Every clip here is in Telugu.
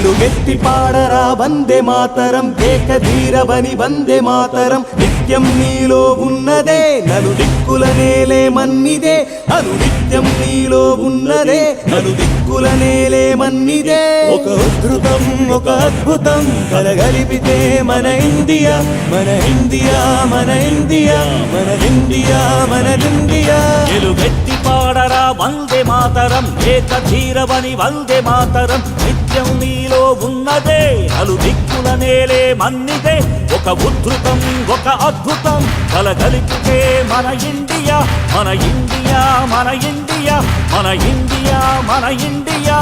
ఎలుగెత్తి పాడరా వందే మాతరం, ఏకధీరవని వందే మాతరం. నిత్యం నీలో ఉన్నదే నలుదిక్కుల నేలే మన్నిదే, అనునిత్యం నీలో ఉన్నదే నలుదిక్కుల నేలే మన్నిదే. ఒక ఉద్ధృతం ఒక అద్భుతం కలగలిపితే మన ఇండియా, మన ఇండియా, మన ఇండియా, మన ఇండియా, మన ఇండియా. ఎలుగెత్తి పాడరా వందే మాతరం, ఏకధీరవని వందే మాతరం. నిత్యం నీలో ఉన్నదే నలుదిక్కుల నేలే మన్నిదే. ఒక ఉద్ధృతం ఒక అద్భుతం కలగలిపితే మన ఇండియా, మన ఇండియా, మన ఇండియా, మన ఇండియా, మన ఇండియా.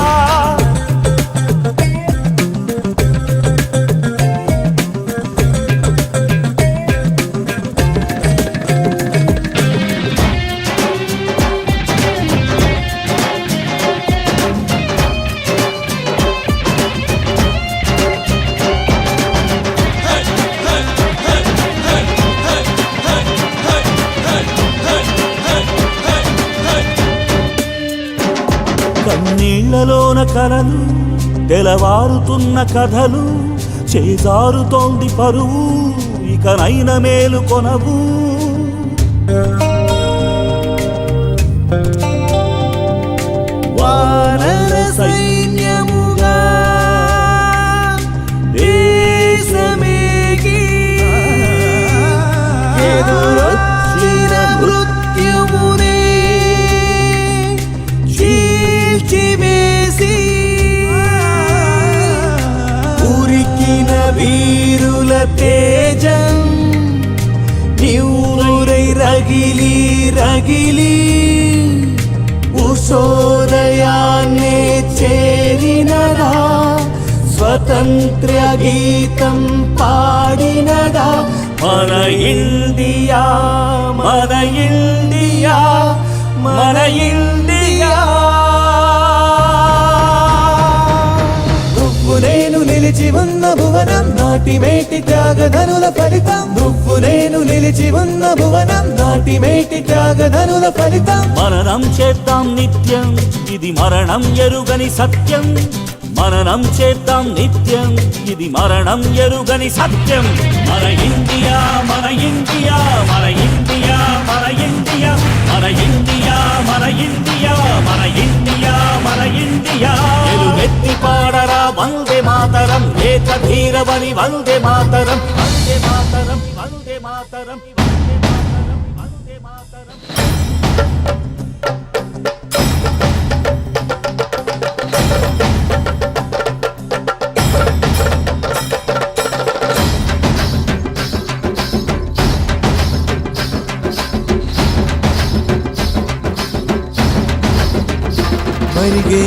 కన్నీళ్లలోన కలలు, తెలవారుతున్న కథలు, చేజారుతోంది పరువు, ఇకనైన మేలు కొనవు. వానర సైన్యముగా దేశమేగి ఎదురొచ్చిన మృత్యుమునే చీల్చివేసి ఉరికిన వీరుల తేజం నివురై రగిలి రగిలి ఉషోదయాన్నే చేరినదా, స్వతంత్ర గీతం పాడినదా. మన ఇండియా, మన ఇండియా, మన ఇండియా. నువ్వు నేను నిలిచి ఉన్న భువనం, నాటి మేటి త్యాగధనుల ఫలితం. నువ్వు నేను నిలిచి ఉన్న భువనం, నాటి మేటి త్యాగధనుల ఫలితం. మననం చేద్దాం నిత్యం, ఇది మరణం ఎరుగని సత్యం. మననం చేద్దాం నిత్యం, ఇది మరణం ఎరుగని సత్యం. మన ఇండియా, మన ఇండియా, మన ఇండియా, మన ఇండియా, మన ఇండియా, మన ఇండియా, మన ఇండియా, మన ఇండియా. ఎలుగెత్తి పాడరా వందే మాతరం, ఏకధీరవని వందే మాతరం, వందే మాతరం, వందే మాతరం, వందే మాతరం, వందే మాతరం. మరిగే